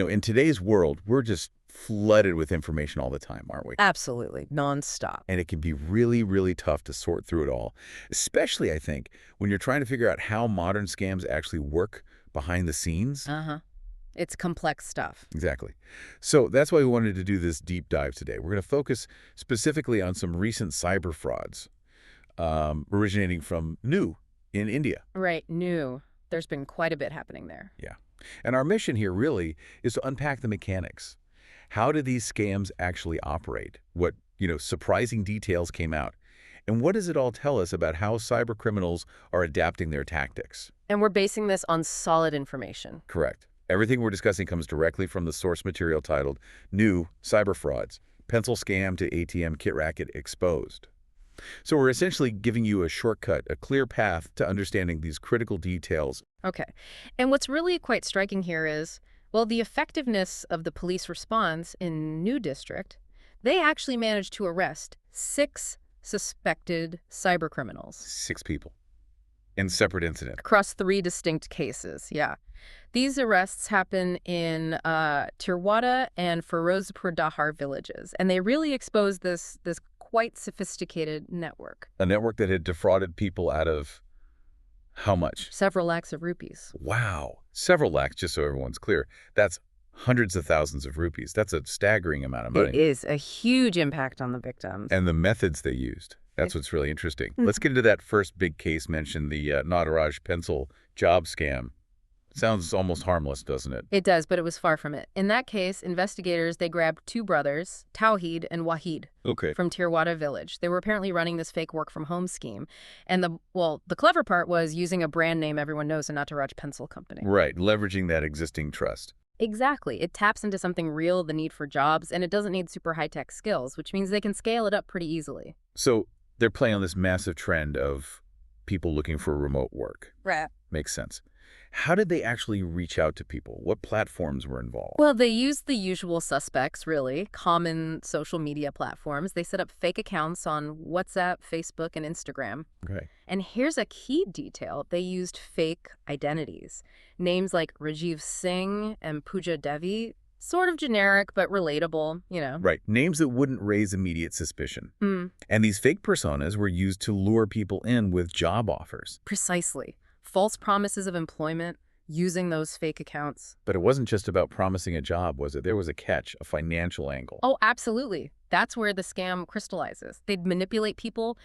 In today's world, we're just flooded with information all the time, aren't we? Absolutely. Nonstop. And it can be really, really tough to sort through it all, especially, I think, when you're trying to figure out how modern scams actually work behind the scenes. Uh-huh. It's complex stuff. Exactly. So that's why we wanted to do this deep dive today. We're going to focus specifically on some recent cyber frauds originating from New in India. Right. New. There's been quite a bit happening there. Yeah. And our mission here really is to unpack the mechanics. How do these scams actually operate? What, surprising details came out? And what does it all tell us about how cyber criminals are adapting their tactics? And we're basing this on solid information. Correct. Everything we're discussing comes directly from the source material titled New Cyber Frauds, Pencil Scam to ATM Kit Racket Exposed. So we're essentially giving you a shortcut, a clear path to understanding these critical details. Okay. And what's really quite striking here is, well, the effectiveness of the police response in New District, they actually managed to arrest 6 suspected cyber criminals. 6 people in separate incidents. Across 3 distinct cases, yeah. These arrests happen in Tirwada and Firozpur Dahar villages, and they really exposed this quite sophisticated network. A network that had defrauded people out of how much? Several lakhs of rupees. Wow. Several lakhs, just so everyone's clear. That's hundreds of thousands of rupees. That's a staggering amount of money. It is a huge impact on the victims. And the methods they used. That's what's really interesting. Let's get into that first big case mentioned, the Nataraj pencil job scam. Sounds almost harmless, doesn't it? It does, but it was far from it. In that case, investigators, they grabbed 2 brothers, Tawheed and Wahid, from Tirwada village. They were apparently running this fake work-from-home scheme. And the clever part was using a brand name everyone knows, a Nataraj pencil company. Right, leveraging that existing trust. Exactly. It taps into something real, the need for jobs, and it doesn't need super high-tech skills, which means they can scale it up pretty easily. So they're playing on this massive trend of people looking for remote work. Right. Makes sense. How did they actually reach out to people? What platforms were involved? Well, they used the usual suspects, really, common social media platforms. They set up fake accounts on WhatsApp, Facebook, and Instagram. Okay. And here's a key detail. They used fake identities. Names like Rajiv Singh and Pooja Devi, sort of generic but relatable, Right. Names that wouldn't raise immediate suspicion. And these fake personas were used to lure people in with job offers. Precisely. False promises of employment, using those fake accounts. But it wasn't just about promising a job, was it? There was a catch, a financial angle. Oh, absolutely. That's where the scam crystallizes. They'd manipulate people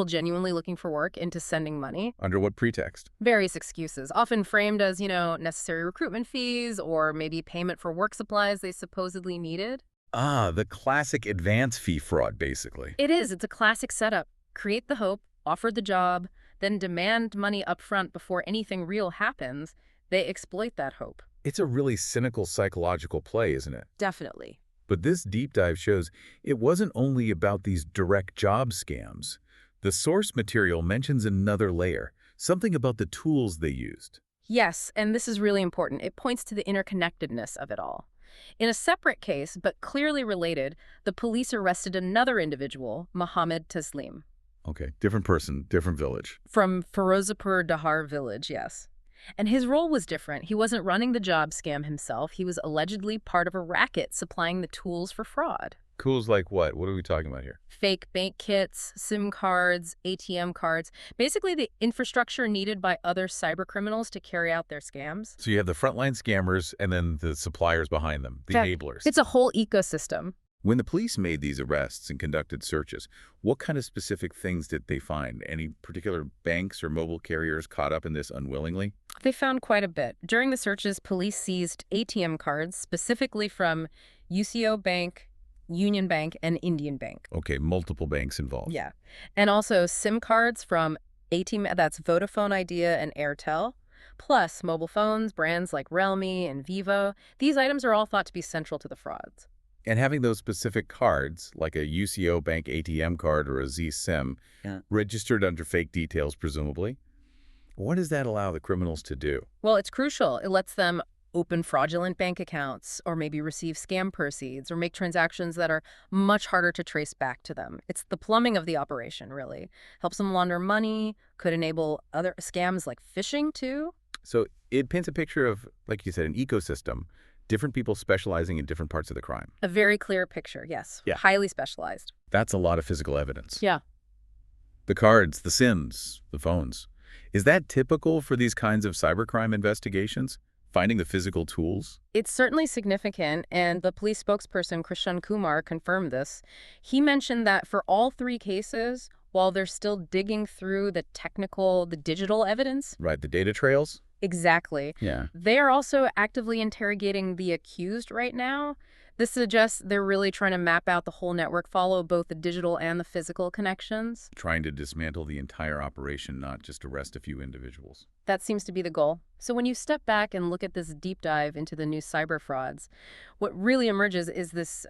genuinely looking for work, into sending money. Under what pretext? Various excuses, often framed as, necessary recruitment fees or maybe payment for work supplies they supposedly needed. Ah, the classic advance fee fraud, basically. It is. It's a classic setup. Create the hope, offer the job, then demand money up front before anything real happens. They exploit that hope. It's a really cynical psychological play, isn't it? Definitely. But this deep dive shows it wasn't only about these direct job scams. The source material mentions another layer, something about the tools they used. Yes, and this is really important. It points to the interconnectedness of it all. In a separate case, but clearly related, the police arrested another individual, Mohammed Taslim. Okay, different person, different village. From Firozpur Dahar village, yes. And his role was different. He wasn't running the job scam himself. He was allegedly part of a racket supplying the tools for fraud. Tools like what? What are we talking about here? Fake bank kits, SIM cards, ATM cards, basically the infrastructure needed by other cyber criminals to carry out their scams. So you have the frontline scammers and then the suppliers behind them, the enablers. It's a whole ecosystem. When the police made these arrests and conducted searches, what kind of specific things did they find? Any particular banks or mobile carriers caught up in this unwillingly? They found quite a bit. During the searches, police seized ATM cards, specifically from UCO Bank, Union Bank, and Indian Bank. Okay, multiple banks involved. Yeah. And also SIM cards from ATM, that's Vodafone Idea and Airtel, plus mobile phones, brands like Realme and Vivo. These items are all thought to be central to the frauds. And having those specific cards, like a UCO Bank ATM card or a Z-SIM, registered under fake details, presumably, what does that allow the criminals to do? Well, it's crucial. It lets them open fraudulent bank accounts or maybe receive scam proceeds or make transactions that are much harder to trace back to them. It's the plumbing of the operation, really. Helps them launder money, could enable other scams like phishing, too. So it paints a picture of, like you said, an ecosystem different people specializing in different parts of the crime. A very clear picture, yes. Yeah. Highly specialized. That's a lot of physical evidence. Yeah. The cards, the SIMs, the phones. Is that typical for these kinds of cybercrime investigations? Finding the physical tools? It's certainly significant, and the police spokesperson, Krishan Kumar, confirmed this. He mentioned that for all three cases, while they're still digging through the digital evidence. Right, the data trails? Exactly. Yeah. They are also actively interrogating the accused right now. This suggests they're really trying to map out the whole network, follow both the digital and the physical connections. Trying to dismantle the entire operation, not just arrest a few individuals. That seems to be the goal. So when you step back and look at this deep dive into the new cyber frauds, what really emerges is this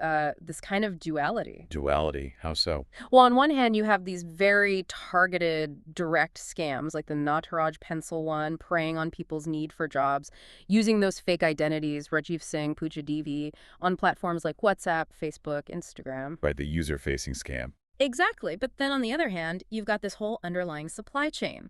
kind of duality. Duality? How so? Well, on one hand, you have these very targeted, direct scams, like the Nataraj pencil one, preying on people's need for jobs, using those fake identities, Rajiv Singh, Pooja Devi, on platforms like WhatsApp, Facebook, Instagram. Right, the user-facing scam. Exactly. But then on the other hand, you've got this whole underlying supply chain.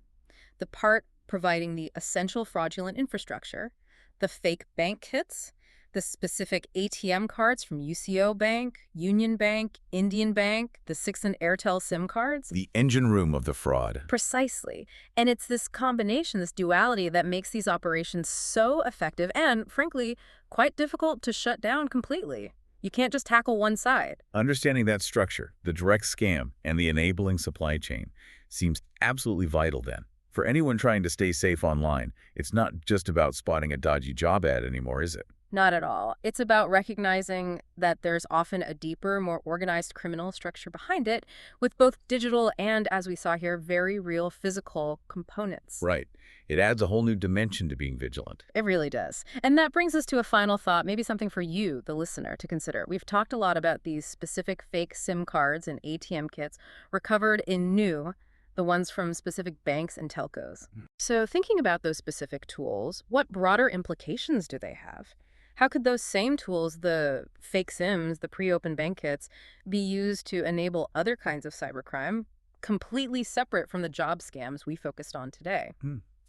The part providing the essential fraudulent infrastructure, the fake bank kits, the specific ATM cards from UCO Bank, Union Bank, Indian Bank, the 6 and Airtel SIM cards. The engine room of the fraud. Precisely. And it's this combination, this duality, that makes these operations so effective and, frankly, quite difficult to shut down completely. You can't just tackle one side. Understanding that structure, the direct scam, and the enabling supply chain seems absolutely vital then. For anyone trying to stay safe online, it's not just about spotting a dodgy job ad anymore, is it? Not at all. It's about recognizing that there's often a deeper, more organized criminal structure behind it, with both digital and, as we saw here, very real physical components. Right. It adds a whole new dimension to being vigilant. It really does. And that brings us to a final thought, maybe something for you, the listener, to consider. We've talked a lot about these specific fake SIM cards and ATM kits recovered in new, the ones from specific banks and telcos. So thinking about those specific tools, what broader implications do they have? How could those same tools, the fake SIMs, the pre-opened bank kits, be used to enable other kinds of cybercrime, completely separate from the job scams we focused on today?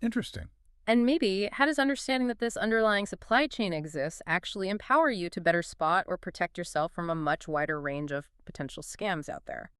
Interesting. And maybe, how does understanding that this underlying supply chain exists actually empower you to better spot or protect yourself from a much wider range of potential scams out there?